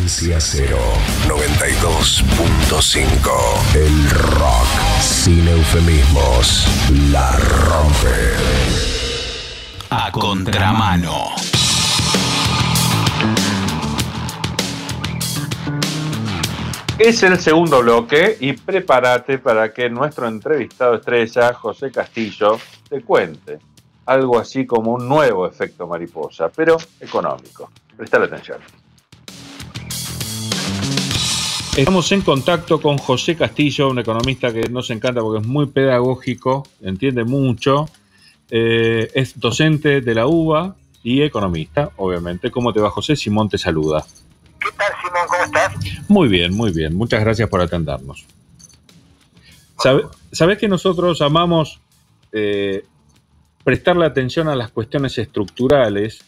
Frecuencia Cero, 92.5. El rock, sin eufemismos, la rompe. A contramano. Es el segundo bloque y prepárate para que nuestro entrevistado estrella, José Castillo, te cuente algo así como un nuevo efecto mariposa, pero económico. Prestale atención. Estamos en contacto con José Castillo, un economista que nos encanta porque es muy pedagógico, entiende mucho, es docente de la UBA y economista, obviamente. ¿Cómo te va, José? Simón te saluda. ¿Qué tal, Simón? ¿Cómo estás? Muy bien, muy bien. Muchas gracias por atendernos. ¿Sabés que nosotros amamos prestarle atención a las cuestiones estructurales?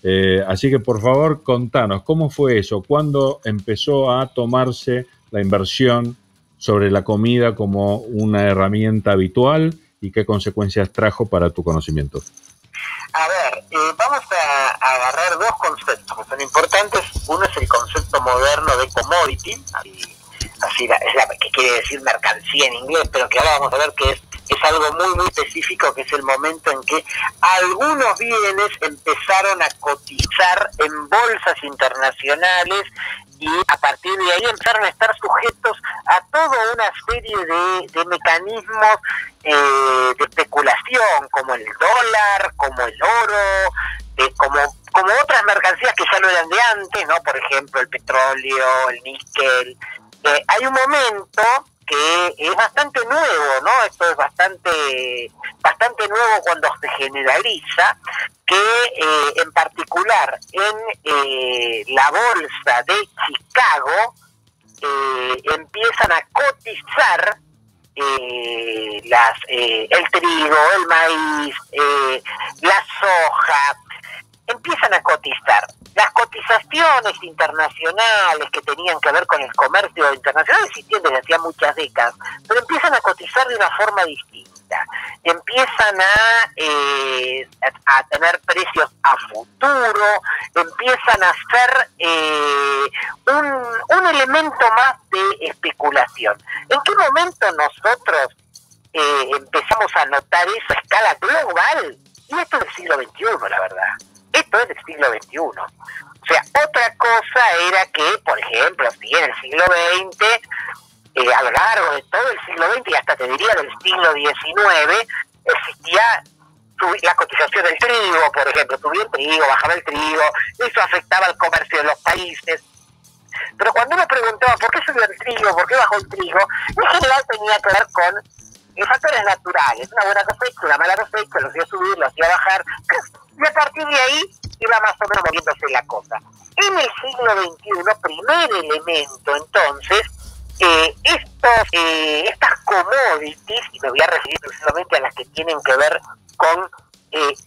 Así que, por favor, contanos, ¿cómo fue eso? ¿Cuándo empezó a tomarse la inversión sobre la comida como una herramienta habitual y qué consecuencias trajo para tu conocimiento? A ver, vamos a agarrar dos conceptos que son importantes. Uno es el concepto moderno de commodity, que quiere decir mercancía en inglés, pero que ahora vamos a ver que es algo muy muy específico, que es el momento en que algunos bienes empezaron a cotizar en bolsas internacionales y a partir de ahí empezaron a estar sujetos a toda una serie de mecanismos de especulación, como el dólar, como el oro, como otras mercancías que ya lo eran de antes, ¿no? Por ejemplo, el petróleo, el níquel. Hay un momento que es bastante nuevo, ¿no? Esto es bastante nuevo cuando se generaliza, que en particular en la bolsa de Chicago empiezan a cotizar el trigo, el maíz, la soja, empiezan a cotizar. Las cotizaciones internacionales que tenían que ver con el comercio internacional existían desde hacía muchas décadas, pero empiezan a cotizar de una forma distinta. Empiezan a tener precios a futuro, empiezan a ser un elemento más de especulación. ¿En qué momento nosotros empezamos a notar eso a escala global? Y esto es del siglo XXI, la verdad. Esto es del siglo XXI. O sea, otra cosa era que, por ejemplo, si en el siglo XX, a lo largo de todo el siglo XX y hasta te diría del siglo XIX, existía la cotización del trigo, por ejemplo. Subía el trigo, bajaba el trigo, eso afectaba al comercio de los países. Pero cuando uno preguntaba por qué subió el trigo, por qué bajó el trigo, en general tenía que ver con factores naturales, una buena cosecha, una mala cosecha, lo hacía subir, lo hacía bajar, y a partir de ahí iba más o menos moviéndose la cosa. En el siglo XXI, primer elemento, entonces, estas commodities, y me voy a referir precisamente a las que tienen que ver con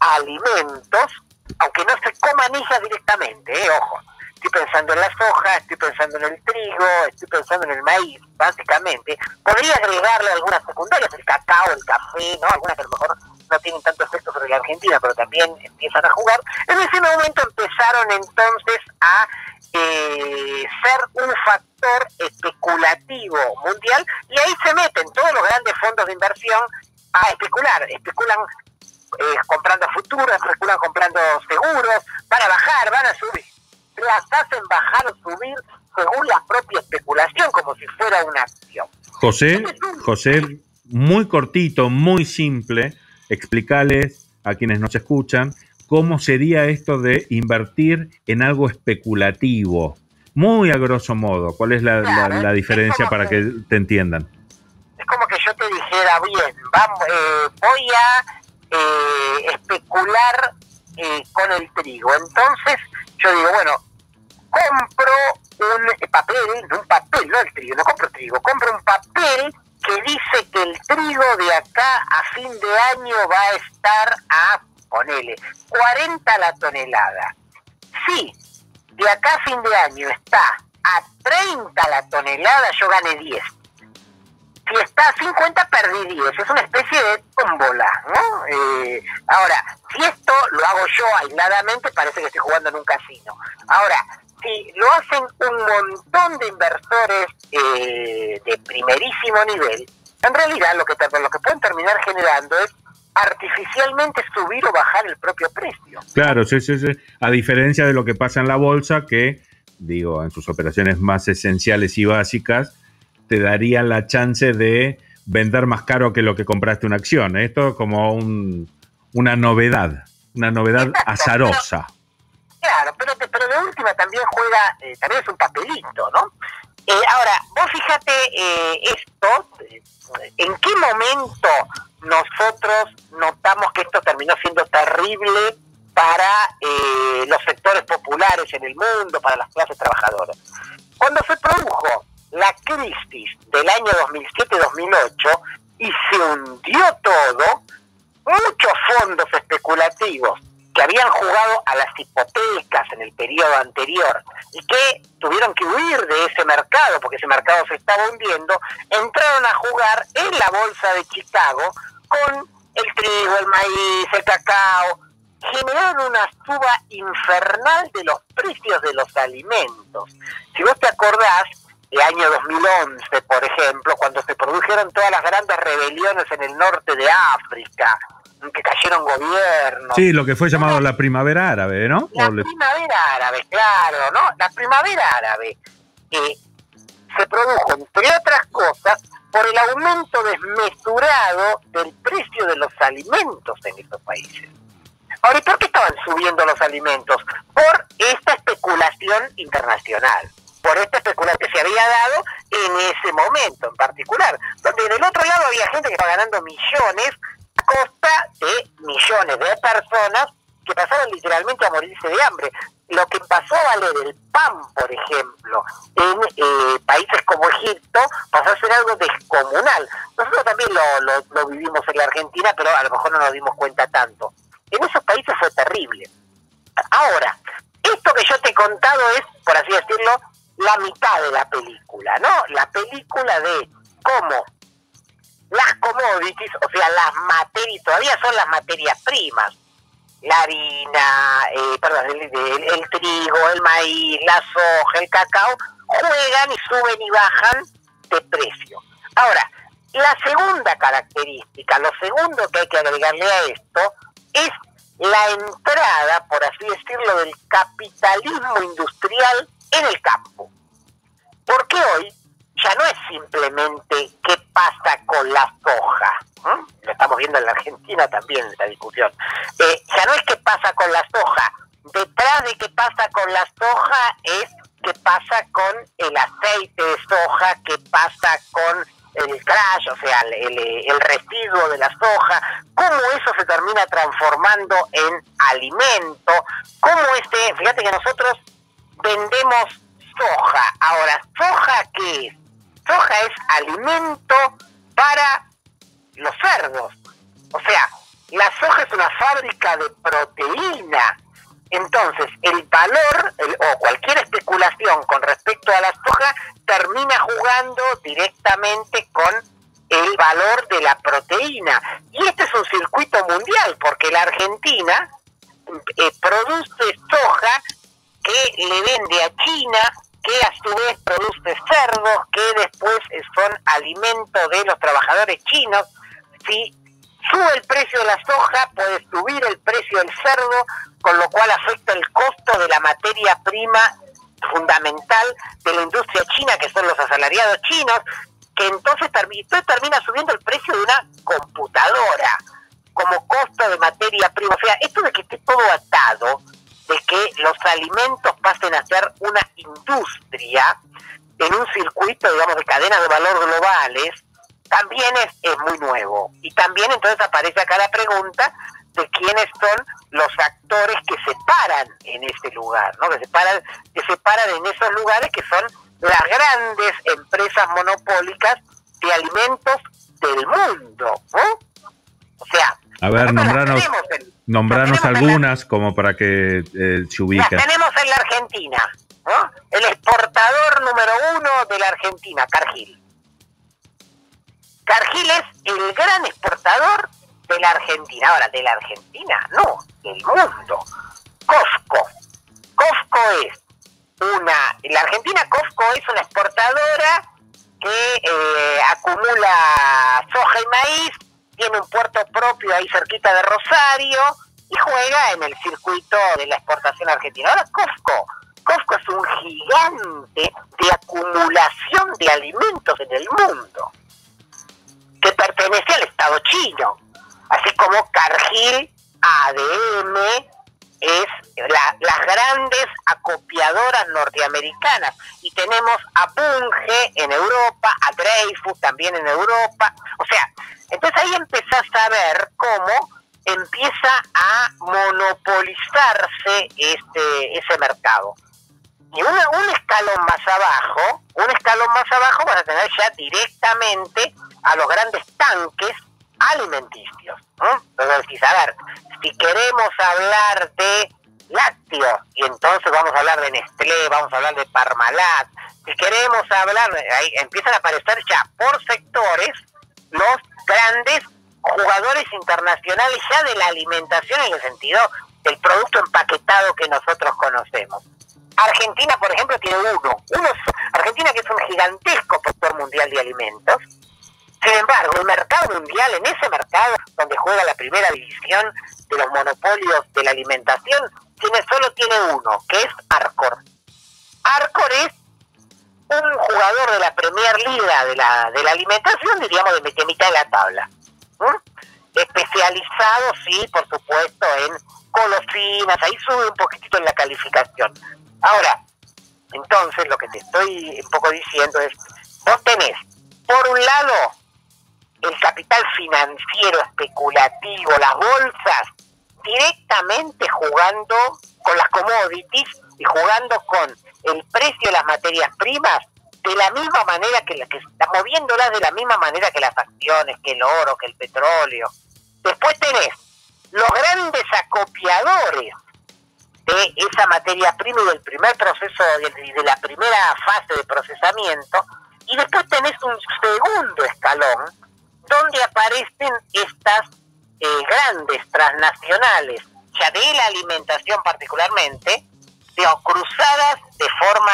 alimentos, aunque no se coman ellas directamente, ojo. Estoy pensando en la soja, estoy pensando en el trigo, estoy pensando en el maíz, básicamente. Podría agregarle algunas secundarias, el cacao, el café, ¿no? Algunas que a lo mejor no tienen tanto efecto sobre la Argentina, pero también empiezan a jugar. En ese momento empezaron entonces a ser un factor especulativo mundial, y ahí se meten todos los grandes fondos de inversión a especular. Especulan comprando futuros, especulan comprando seguros, van a bajar, van a subir. Las hacen bajar o subir según la propia especulación, como si fuera una acción. José, muy cortito, muy simple, explícales a quienes nos escuchan cómo sería esto de invertir en algo especulativo. Muy a grosso modo, ¿cuál es la diferencia para que te entiendan? Es como que yo te dijera, bien, voy a especular con el trigo. Entonces yo digo, bueno, compro un papel, no el trigo, no compro trigo, compro un papel que dice que el trigo de acá a fin de año va a estar a, ponele, 40 la tonelada. Si de acá a fin de año está a 30 la tonelada, yo gané 10. Si está a 50, perdí 10. Es una especie de tómbola, ¿no? Ahora, si esto lo hago yo aisladamente, parece que estoy jugando en un casino. Ahora, Sí, lo hacen un montón de inversores de primerísimo nivel. En realidad lo que pueden terminar generando es artificialmente subir o bajar el propio precio. Claro, sí. A diferencia de lo que pasa en la bolsa, que, digo, en sus operaciones más esenciales y básicas, te daría la chance de vender más caro que lo que compraste una acción. Esto es como una novedad azarosa. Claro, pero de última también juega, también es un papelito, ¿no? Ahora, vos fíjate esto, ¿en qué momento nosotros notamos que esto terminó siendo terrible para los sectores populares en el mundo, para las clases trabajadoras? Cuando se produjo la crisis del año 2007-2008 y se hundió todo, muchos fondos especulativos que habían jugado a las hipotecas en el periodo anterior y que tuvieron que huir de ese mercado porque ese mercado se estaba hundiendo, entraron a jugar en la bolsa de Chicago con el trigo, el maíz, el cacao, generaron una suba infernal de los precios de los alimentos. Si vos te acordás, el año 2011, por ejemplo, cuando se produjeron todas las grandes rebeliones en el norte de África, que cayeron gobiernos. Sí, lo que fue llamado la primavera árabe, ¿no? La primavera árabe, claro, ¿no? La primavera árabe se produjo, entre otras cosas, por el aumento desmesurado del precio de los alimentos en esos países. Ahora, ¿y por qué estaban subiendo los alimentos? Por esta especulación internacional, por esta especulación que se había dado en ese momento en particular, donde del otro lado había gente que estaba ganando millones a costa de millones de personas que pasaron literalmente a morirse de hambre. Lo que pasó a valer el pan, por ejemplo, en países como Egipto, pasó a ser algo descomunal. Nosotros también lo vivimos en la Argentina, pero a lo mejor no nos dimos cuenta tanto. En esos países fue terrible. Ahora, esto que yo te he contado es, por así decirlo, la mitad de la película, ¿no? La película de cómo las commodities, o sea, las materias, todavía son las materias primas, la harina, el trigo, el maíz, la soja, el cacao, juegan y suben y bajan de precio. Ahora, la segunda característica, lo segundo que hay que agregarle a esto, es la entrada, por así decirlo, del capitalismo industrial en el campo. Porque hoy ya no es simplemente qué pasa con la soja. Lo estamos viendo en la Argentina también, esta discusión. Ya no es qué pasa con la soja. Detrás de qué pasa con la soja es qué pasa con el aceite de soja, qué pasa con el crash, o sea, el residuo de la soja, cómo eso se termina transformando en alimento, cómo fíjate que nosotros vendemos soja. Ahora, ¿soja qué es? Soja es alimento para los cerdos. O sea, la soja es una fábrica de proteína. Entonces, el valor o cualquier especulación con respecto a la soja termina jugando directamente con el valor de la proteína. Y este es un circuito mundial, porque la Argentina produce soja que le vende a China, que a su vez produce cerdos, que después son alimento de los trabajadores chinos. Si sube el precio de la soja, puede subir el precio del cerdo, con lo cual afecta el costo de la materia prima fundamental de la industria china, que son los asalariados chinos, que entonces termina subiendo el precio de una computadora como costo de materia prima. O sea, esto de que esté todo atado, de que los alimentos pasen a ser una industria en un circuito, digamos, de cadenas de valor globales, también es muy nuevo. Y también entonces aparece acá la pregunta de quiénes son los actores que se paran en ese lugar, ¿no? Que se paran en esos lugares, que son las grandes empresas monopólicas de alimentos del mundo, ¿no? O sea, a ver, nombranos algunas como para que se ubiquen. Las tenemos en la Argentina, ¿no? El exportador número 1 de la Argentina, Cargill. Cargill es el gran exportador de la Argentina. Ahora, de la Argentina, no, del mundo. Costco es La Argentina, Cofco, es una exportadora que acumula soja y maíz, tiene un puerto propio ahí cerquita de Rosario y juega en el circuito de la exportación argentina. Ahora Cofco es un gigante de acumulación de alimentos en el mundo, que pertenece al Estado chino, así como Cargill, ADM, es las grandes acopiadoras norteamericanas, y tenemos a Bunge en Europa, a Dreyfus también en Europa. O sea, entonces ahí empezás a ver cómo empieza a monopolizarse ese mercado. Y un escalón más abajo vas a tener ya directamente a los grandes tanques alimenticios. Entonces decís, a ver, si queremos hablar de lácteos, y entonces vamos a hablar de Nestlé, vamos a hablar de Parmalat, si queremos hablar, ahí empiezan a aparecer ya por sectores los grandes jugadores internacionales ya de la alimentación en el sentido del producto empaquetado que nosotros conocemos. Argentina, por ejemplo, tiene Argentina, que es un gigantesco productor mundial de alimentos. Sin embargo, el mercado mundial, en ese mercado donde juega la primera división de los monopolios de la alimentación, solo tiene uno, que es Arcor. Arcor es un jugador de la Premier Liga de la alimentación, diríamos, de mitad de la tabla. Especializado, sí, por supuesto, en golosinas, ahí sube un poquitito en la calificación. Ahora, entonces, lo que te estoy un poco diciendo es, vos tenés, por un lado, el capital financiero especulativo, las bolsas, directamente jugando con las commodities y jugando con el precio de las materias primas de la misma manera que moviéndolas de la misma manera que las acciones, que el oro, que el petróleo. Después tenés los grandes acopiadores de esa materia prima y del primer proceso, de la primera fase de procesamiento, y después tenés un segundo escalón donde aparecen estas grandes transnacionales, ya de la alimentación particularmente, cruzadas de forma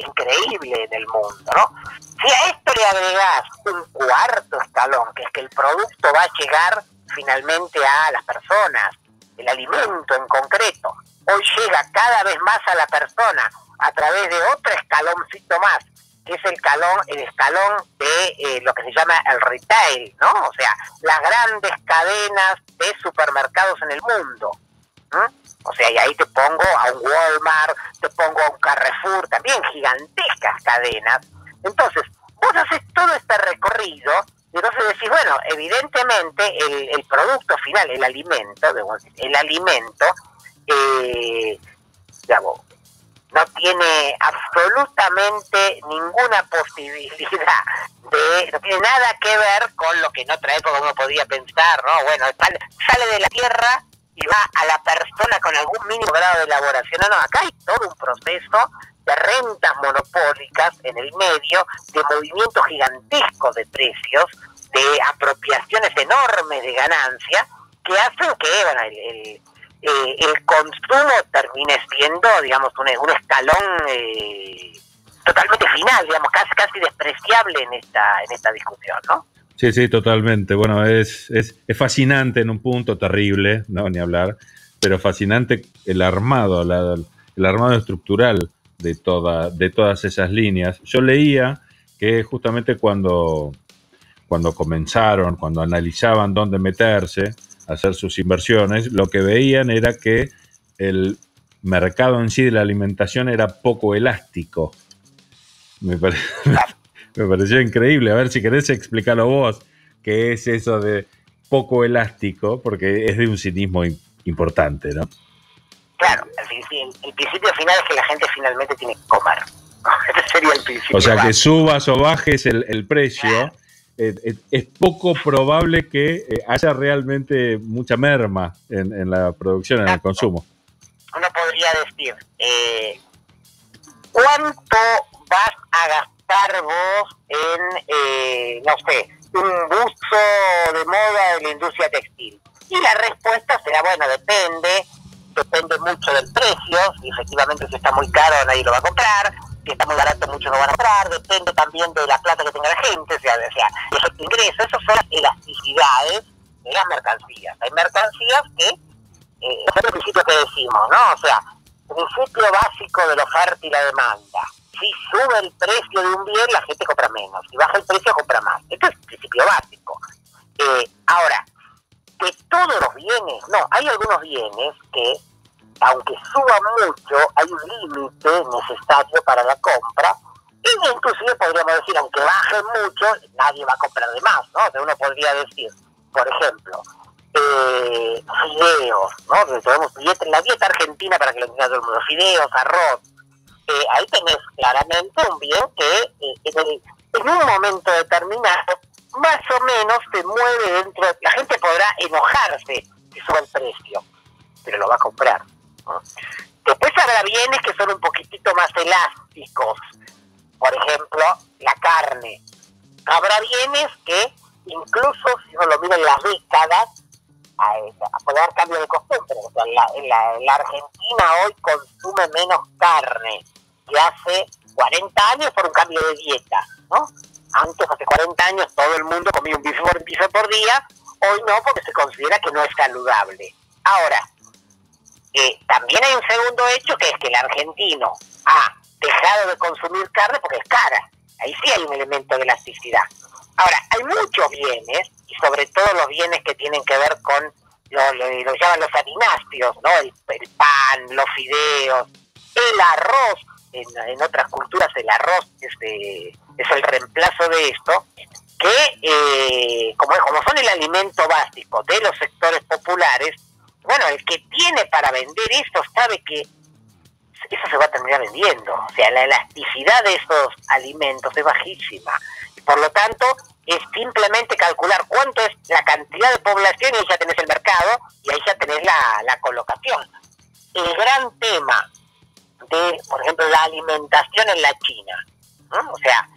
increíble en el mundo, ¿no? Si a esto le agregás un cuarto escalón, que es que el producto va a llegar finalmente a las personas, el alimento en concreto, hoy llega cada vez más a la persona a través de otro escaloncito más, que es el escalón de lo que se llama el retail, ¿no? O sea, las grandes cadenas de supermercados en el mundo. O sea, y ahí te pongo a un Walmart, te pongo a un Carrefour, también gigantescas cadenas. Entonces, vos haces todo este recorrido, y entonces decís, bueno, evidentemente el producto final, el alimento, digamos, no tiene absolutamente ninguna posibilidad no tiene nada que ver con lo que en otra época uno podía pensar, ¿no? Bueno, sale de la tierra y va a la persona con algún mínimo grado de elaboración. No, acá hay todo un proceso de rentas monopólicas en el medio, de movimientos gigantescos de precios, de apropiaciones enormes de ganancia, que hacen que, bueno, el consumo termine siendo, digamos, un escalón totalmente final, digamos, casi despreciable en esta discusión, ¿no? Sí, totalmente. Bueno, es fascinante en un punto, terrible, no ni hablar, pero fascinante el armado estructural de todas esas líneas. Yo leía que justamente cuando comenzaron, cuando analizaban dónde meterse, hacer sus inversiones, lo que veían era que el mercado en sí de la alimentación era poco elástico. Me pareció increíble. A ver si querés explicarlo vos, qué es eso de poco elástico, porque es de un cinismo importante, ¿no? Claro, el principio final es que la gente finalmente tiene que comer. Ese sería el principio. O sea, que subas o bajes el precio, claro. Es poco probable que haya realmente mucha merma en la producción, en el consumo. Uno podría decir, ¿cuánto vas a gastar vos en, no sé, un buzo de moda de la industria textil? Y la respuesta será, bueno, depende depende mucho del precio, y efectivamente si está muy caro nadie lo va a comprar, si está muy barato muchos lo van a comprar, depende también de la plata que tenga la gente, o sea los ingresos, esas son las elasticidades de las mercancías. Hay mercancías que, es el principio que decimos, ¿no? O sea, principio básico de la oferta y la demanda. Si sube el precio de un bien, la gente compra menos, si baja el precio, compra más. Esto es el principio básico. Ahora, de todos los bienes, no, hay algunos bienes que, aunque suba mucho, hay un límite necesario para la compra, y inclusive podríamos decir, aunque baje mucho, nadie va a comprar de más, ¿no? O sea, uno podría decir, por ejemplo, fideos, ¿no? Tenemos la dieta argentina, para que lo entienda todo el mundo, fideos, arroz, ahí tenés claramente un bien que en un momento determinado, más o menos se mueve dentro, la gente podrá enojarse si sube el precio, pero lo va a comprar, ¿no? Después habrá bienes que son un poquitito más elásticos, por ejemplo, la carne. Habrá bienes que, incluso si uno lo mira en las décadas, puede haber cambio de costumbre. O sea, la Argentina hoy consume menos carne que hace 40 años por un cambio de dieta, ¿no? Antes, hace 40 años, todo el mundo comía un bife por día, hoy no, porque se considera que no es saludable. Ahora, también hay un segundo hecho, que es que el argentino ha dejado de consumir carne porque es cara. Ahí sí hay un elemento de elasticidad. Ahora, hay muchos bienes, y sobre todo los bienes que tienen que ver con, lo llaman los harináceos, ¿no? El pan, los fideos, el arroz. En otras culturas el arroz es el reemplazo de esto, que como son el alimento básico de los sectores populares, bueno, el que tiene para vender esto sabe que eso se va a terminar vendiendo. O sea, la elasticidad de esos alimentos es bajísima. Y por lo tanto, es simplemente calcular cuánto es la cantidad de población, y ahí ya tenés el mercado, y ahí ya tenés la colocación. El gran tema de, por ejemplo, la alimentación en la China, ¿no? O sea,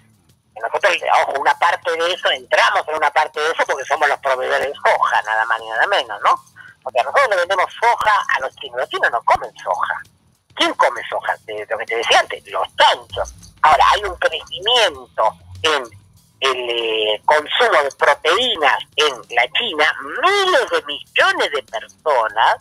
nosotros, ojo, una parte de eso, entramos en una parte de eso porque somos los proveedores de soja, nada más ni nada menos, ¿no? O sea, nosotros le vendemos soja a los chinos no comen soja. ¿Quién come soja? Lo que te decía antes, los chanchos. Ahora, hay un crecimiento en el consumo de proteínas en la China, miles de millones de personas,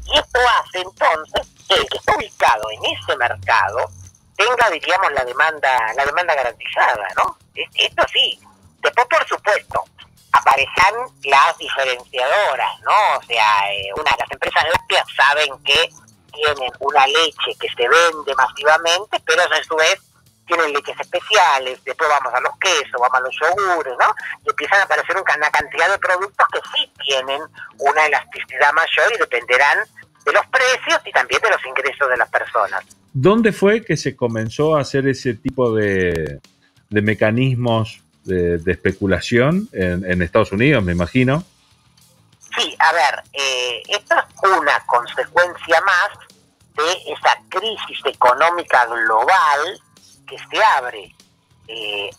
y esto hace entonces que el que está ubicado en ese mercado tenga, diríamos, la demanda garantizada, ¿no? Esto sí. Después, por supuesto, aparecerán las diferenciadoras, ¿no? O sea, las empresas lácteas saben que tienen una leche que se vende masivamente, pero a su vez tienen leches especiales. Después vamos a los quesos, vamos a los yogures, ¿no? Y empiezan a aparecer una cantidad de productos que sí tienen una elasticidad mayor y dependerán de los precios y también de los ingresos de las personas. ¿Dónde fue que se comenzó a hacer ese tipo de mecanismos de especulación? En Estados Unidos, me imagino. Sí, a ver, esto es una consecuencia más de esa crisis económica global que se abre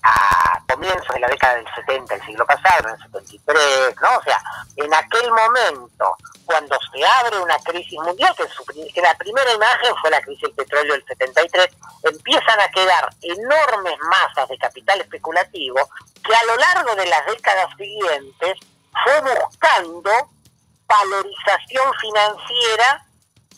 a comienzos de la década del 70, el siglo pasado, en el 73, ¿no? O sea, en aquel momento, cuando se abre una crisis mundial, que la primera imagen fue la crisis del petróleo del 73, empiezan a quedar enormes masas de capital especulativo que a lo largo de las décadas siguientes fue buscando valorización financiera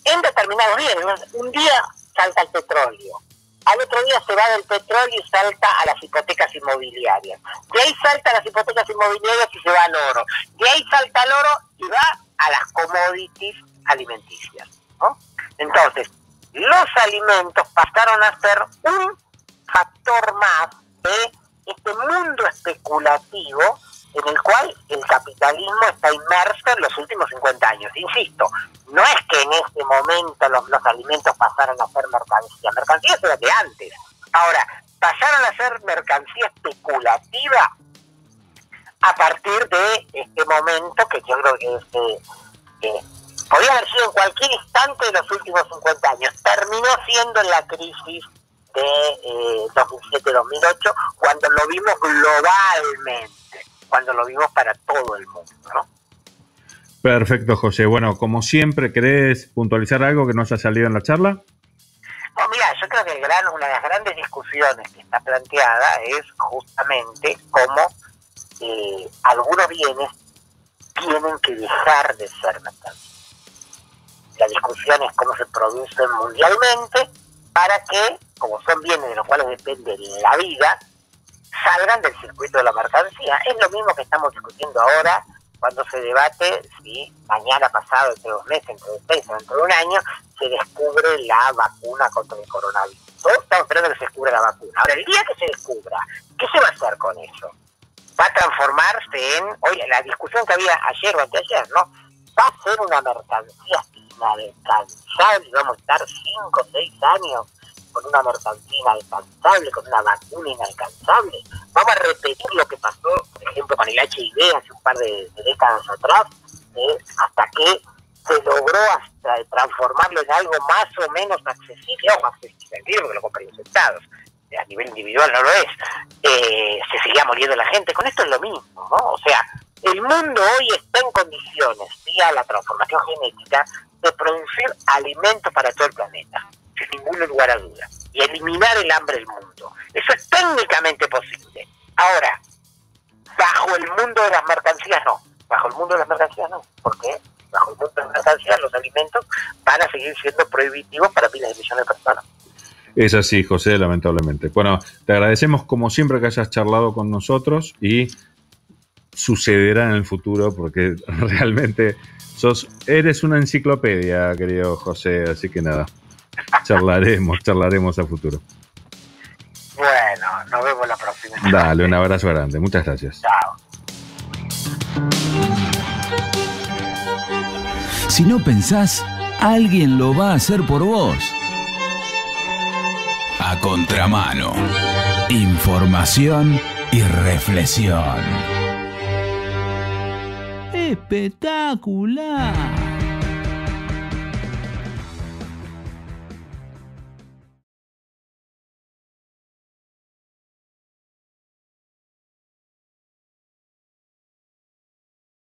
en determinados bienes. Un día salta el petróleo, al otro día se va del petróleo y salta a las hipotecas inmobiliarias. De ahí salta a las hipotecas inmobiliarias y se va al oro. De ahí salta al oro y va a las commodities alimenticias, ¿no? Entonces, los alimentos pasaron a ser un factor más de este mundo especulativo en el cual el capitalismo está inmerso en los últimos 50 años. Insisto, no es que en este momento los alimentos pasaron a ser mercancía. Mercancía era de antes. Ahora, pasaron a ser mercancía especulativa a partir de este momento, que yo creo que podría haber sido en cualquier instante de los últimos 50 años. Terminó siendo en la crisis de 2007-2008, cuando lo vimos globalmente, cuando lo vimos para todo el mundo, ¿no? Perfecto, José. Bueno, como siempre, ¿querés puntualizar algo que no haya salido en la charla? No, mira, yo creo que una de las grandes discusiones que está planteada es justamente cómo algunos bienes tienen que dejar de ser mercancías. La discusión es cómo se producen mundialmente para que, como son bienes de los cuales depende la vida, salgan del circuito de la mercancía. Es lo mismo que estamos discutiendo ahora cuando se debate si mañana, pasado, entre 2 meses, entre 2 meses, entre 1 año, se descubre la vacuna contra el coronavirus. Todos estamos esperando que se descubra la vacuna. Ahora, el día que se descubra, ¿qué se va a hacer con eso? Va a transformarse en, oye, la discusión que había ayer o anteayer, ¿no? Va a ser una mercancía inalcanzable, vamos a estar 5 o 6 años con una mercancía inalcanzable, con una vacuna inalcanzable. Vamos a repetir lo que pasó, por ejemplo, con el HIV hace un par de décadas atrás, hasta que se logró hasta transformarlo en algo más o menos accesible, o accesible, porque lo compran los estados, a nivel individual no lo es, se seguía muriendo la gente. Con esto es lo mismo, ¿no? O sea, el mundo hoy está en condiciones, vía la transformación genética, de producir alimentos para todo el planeta, sin ningún lugar a duda, y eliminar el hambre del mundo. Eso es técnicamente posible. Ahora, bajo el mundo de las mercancías no. Bajo el mundo de las mercancías no. ¿Por qué? Bajo el mundo de las mercancías los alimentos van a seguir siendo prohibitivos para miles de millones de personas. Es así, José, lamentablemente. Bueno, te agradecemos como siempre que hayas charlado con nosotros y sucederá en el futuro porque realmente eres una enciclopedia, querido José, así que nada, charlaremos a futuro. Bueno, nos vemos la próxima. Dale, un abrazo grande, muchas gracias. Chao. Si no pensás, alguien lo va a hacer por vos. A contramano. Información y reflexión. ¡Espectacular!